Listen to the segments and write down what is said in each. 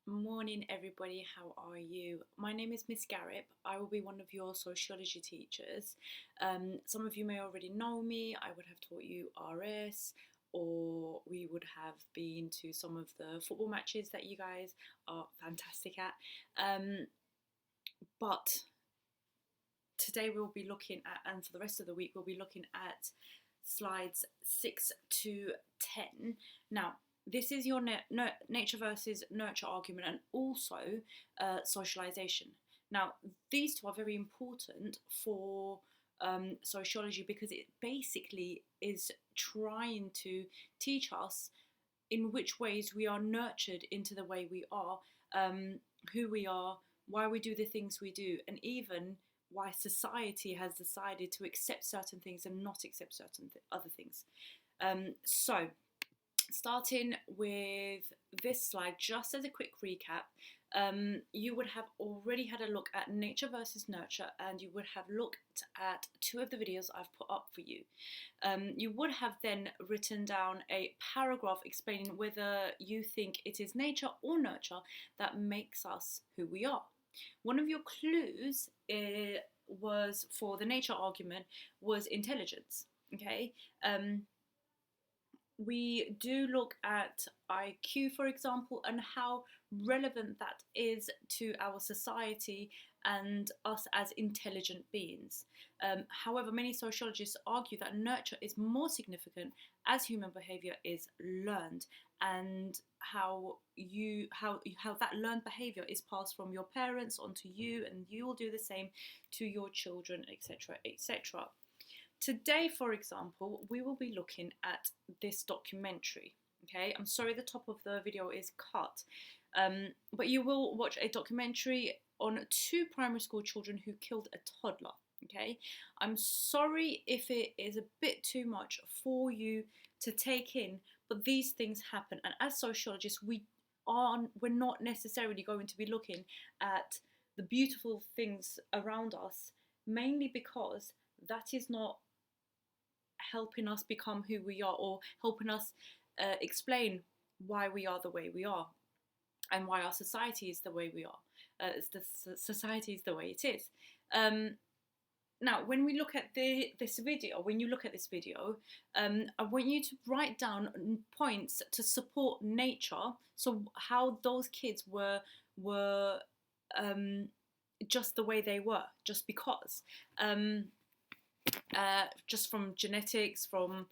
Morning, everybody. How are you? My name is Miss Garrett. I will be one of your sociology teachers. Some of you may already know me. I would have taught you RS, or we would have been to some of the football matches that you guys are fantastic at. But today we'll be looking at, and for the rest of the week, we'll be looking at slides 6 to 10. Now, this is your nature versus nurture argument and also socialization. Now, these two are very important for sociology because it basically is trying to teach us in which ways we are nurtured into the way we are, who we are, why we do the things we do, and even why society has decided to accept certain things and not accept certain other things. So, starting with this slide, just as a quick recap, you would have already had a look at nature versus nurture, and you would have looked at two of the videos I've put up for you. You would have then written down a paragraph explaining whether you think it is nature or nurture that makes us who we are. One of your clues was for the nature argument was intelligence. Okay, we do look at IQ, for example, and how relevant that is to our society and us as intelligent beings. However, many sociologists argue that nurture is more significant as human behaviour is learned, and how that learned behaviour is passed from your parents onto you, and you will do the same to your children, etc., etc. Today, for example, we will be looking at this documentary. Okay, I'm sorry the top of the video is cut, but you will watch a documentary on two primary school children who killed a toddler. Okay, I'm sorry if it is a bit too much for you to take in, but these things happen, and as sociologists, we're not necessarily going to be looking at the beautiful things around us, mainly because that is not helping us become who we are, or helping us explain why we are the way we are and why our society is the way we are. Society is the way it is. Now, when we look at this video, I want you to write down points to support nature. So how those kids were just the way they were, just because. Just from genetics, from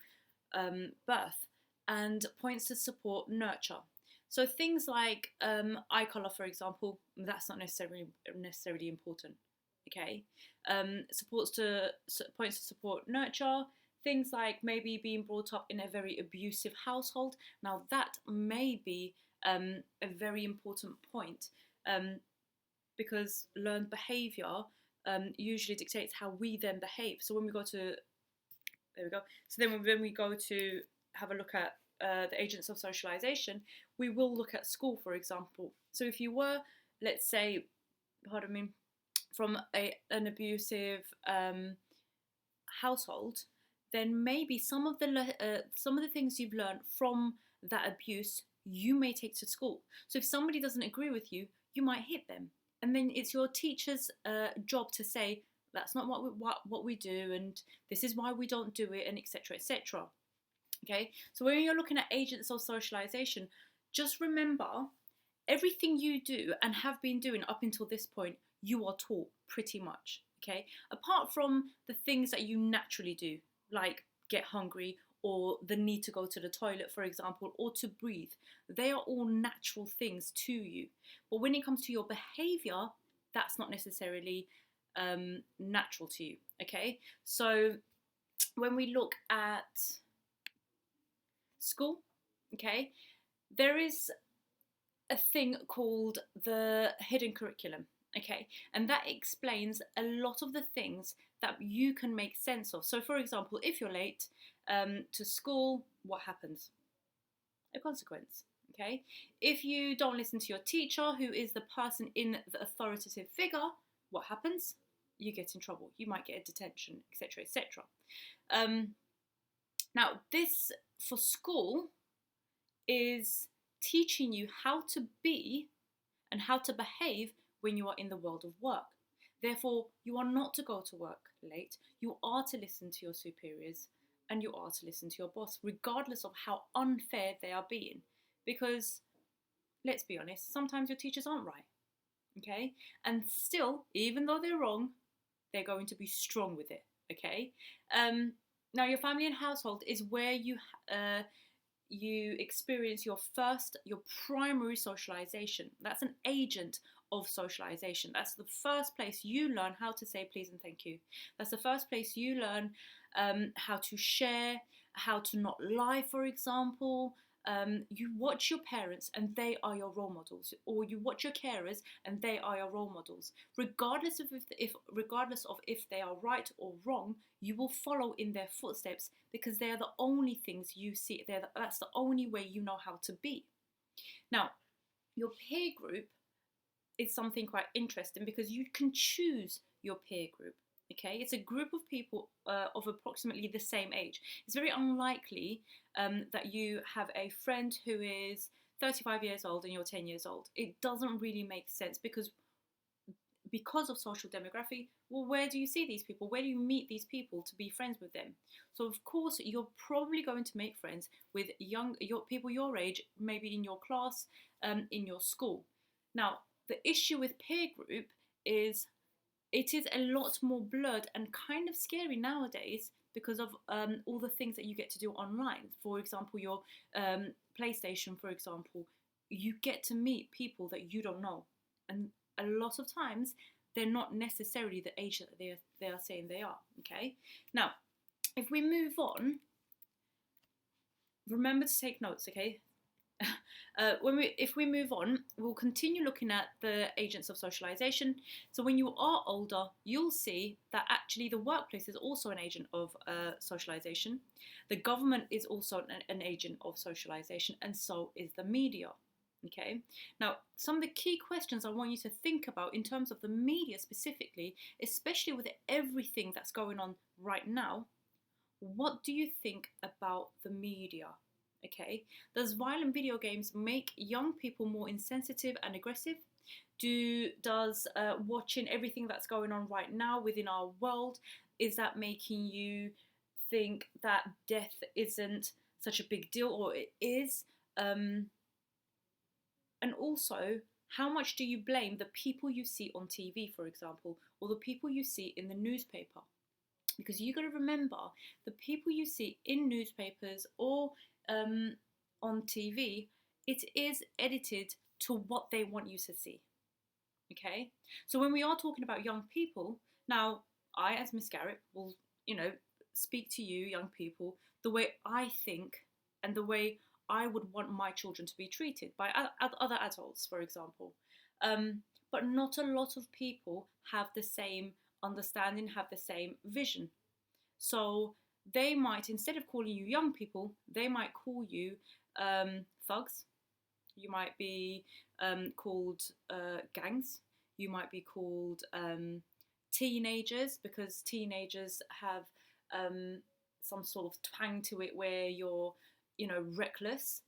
birth, and points to support nurture. So things like eye colour, for example, that's not necessarily important. Okay, points to support nurture. Things like maybe being brought up in a very abusive household. Now that may be a very important point, because learned behaviour usually dictates how we then behave. So when we go to, there we go. So then when we go to have a look at the agents of socialization, we will look at school, for example. So if you were, let's say, pardon me, from an abusive household, then maybe some of the things you've learned from that abuse you may take to school. So if somebody doesn't agree with you, you might hit them. And then it's your teacher's job to say, that's not what we do, and this is why we don't do it, and etc., etc. Okay, so when you're looking at agents of socialization, just remember, everything you do and have been doing up until this point, you are taught pretty much. Okay, apart from the things that you naturally do, like get hungry, or the need to go to the toilet, for example, or to breathe. They are all natural things to you. But when it comes to your behaviour, that's not necessarily natural to you, okay? So when we look at school, okay, there is a thing called the hidden curriculum, okay? And that explains a lot of the things that you can make sense of. So for example, if you're late to school, what happens? A consequence, okay? If you don't listen to your teacher, who is the person in the authoritative figure, what happens? You get in trouble. You might get a detention, etc., etc. Now, this for school is teaching you how to be and how to behave when you are in the world of work. Therefore, you are not to go to work late, you are to listen to your superiors, and you are to listen to your boss, regardless of how unfair they are being. Because, let's be honest, sometimes your teachers aren't right, okay? And still, even though they're wrong, they're going to be strong with it, okay? Now, your family and household is where you experience your primary socialization. That's an agent of socialization. That's the first place you learn how to say please and thank you. That's the first place you learn how to share, how to not lie, for example. You watch your parents and they are your role models, or you watch your carers and they are your role models. Regardless of if they are right or wrong, you will follow in their footsteps because they are the only things you see. That's the only way you know how to be. Now, your peer group is something quite interesting because you can choose your peer group. Okay, it's a group of people of approximately the same age. It's very unlikely that you have a friend who is 35 years old and you're 10 years old. It doesn't really make sense because of social demography. Well, where do you see these people? Where do you meet these people to be friends with them? So of course you're probably going to make friends with people your age, maybe in your class, in your school. Now, the issue with peer group is it is a lot more blurred and kind of scary nowadays because of all the things that you get to do online. For example, your PlayStation, for example, you get to meet people that you don't know. And a lot of times, they're not necessarily the age that they are saying they are, okay? Now, if we move on, remember to take notes, okay? If we move on, we'll continue looking at the agents of socialization. So when you are older, you'll see that actually the workplace is also an agent of socialization. The government is also an agent of socialization, and so is the media. Okay. Now, some of the key questions I want you to think about in terms of the media specifically, especially with everything that's going on right now, what do you think about the media? Okay, does violent video games make young people more insensitive and aggressive? Does watching everything that's going on right now within our world, is that making you think that death isn't such a big deal, or it is? And also, how much do you blame the people you see on TV, for example, or the people you see in the newspaper? Because you got to remember, the people you see in newspapers or on TV, it is edited to what they want you to see. Okay? So when we are talking about young people, now I, as Miss Garrett, will, speak to you, young people, the way I think and the way I would want my children to be treated by other adults, for example. But not a lot of people have the same understanding, have the same vision. So they might, instead of calling you young people, they might call you thugs. You might be called gangs. You might be called teenagers, because teenagers have some sort of twang to it where you're, reckless.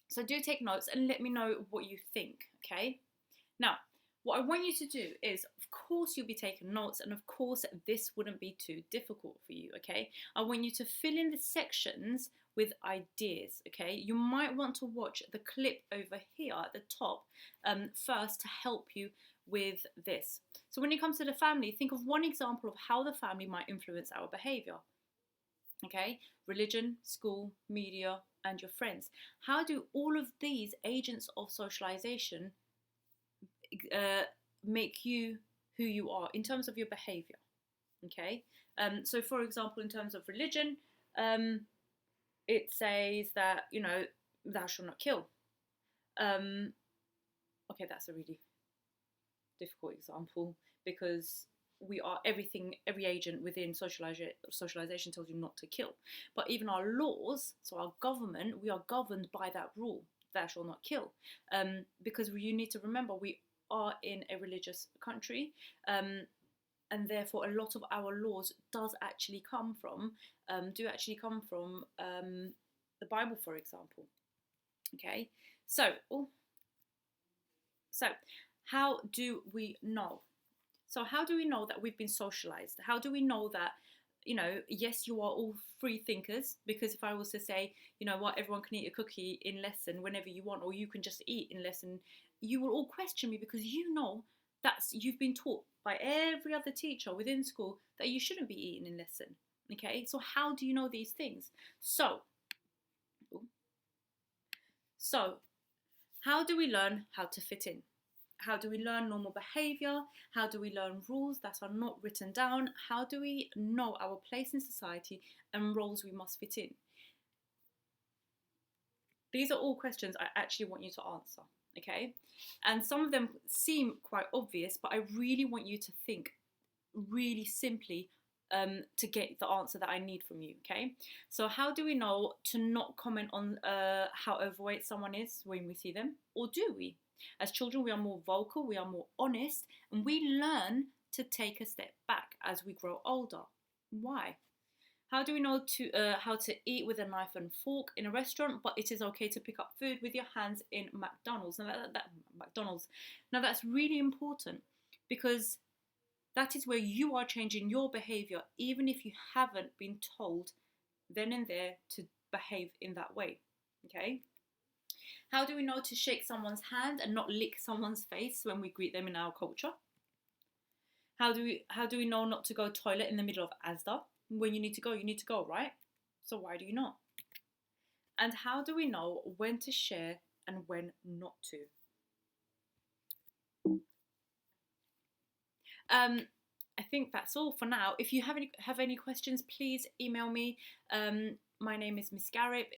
So do take notes and let me know what you think, okay? Now, what I want you to do is, of course, you'll be taking notes, and of course, this wouldn't be too difficult for you, okay? I want you to fill in the sections with ideas, okay? You might want to watch the clip over here at the top first to help you with this. So when it comes to the family, think of one example of how the family might influence our behaviour, okay? Religion, school, media, and your friends. How do all of these agents of socialization make you who you are in terms of your behavior? Okay, so for example, in terms of religion, it says that thou shalt not kill. Okay, that's a really difficult example because every agent within socialization tells you not to kill. But even our laws, so our government, we are governed by that rule, thou shalt not kill, because you need to remember we are in a religious country, and therefore a lot of our laws do actually come from the Bible, for example. Okay, so So, how do we know? So, how do we know that we've been socialized? How do we know that, yes, you are all free thinkers? Because if I was to say, you know what, everyone can eat a cookie in lesson whenever you want, or you can just eat in lesson, you will all question me because you know you've been taught by every other teacher within school that you shouldn't be eating in lesson. Okay, so how do you know these things? So how do we learn how to fit in? How do we learn normal behavior? How do we learn rules that are not written down? How do we know our place in society and roles we must fit in? These are all questions I actually want you to answer, okay? And some of them seem quite obvious, but I really want you to think really simply to get the answer that I need from you, okay? So how do we know to not comment on how overweight someone is when we see them? Or do we? As children, we are more vocal, we are more honest, and we learn to take a step back as we grow older. Why? How do we know how to eat with a knife and fork in a restaurant, but it is okay to pick up food with your hands in McDonald's? Now that's really important because that is where you are changing your behavior, even if you haven't been told then and there to behave in that way. Okay? How do we know to shake someone's hand and not lick someone's face when we greet them in our culture? How do we know not to go toilet in the middle of ASDA? When you need to go, right? So why do you not? And how do we know when to share and when not to? I think that's all for now. If you have any questions, please email me. My name is Miss Garrett.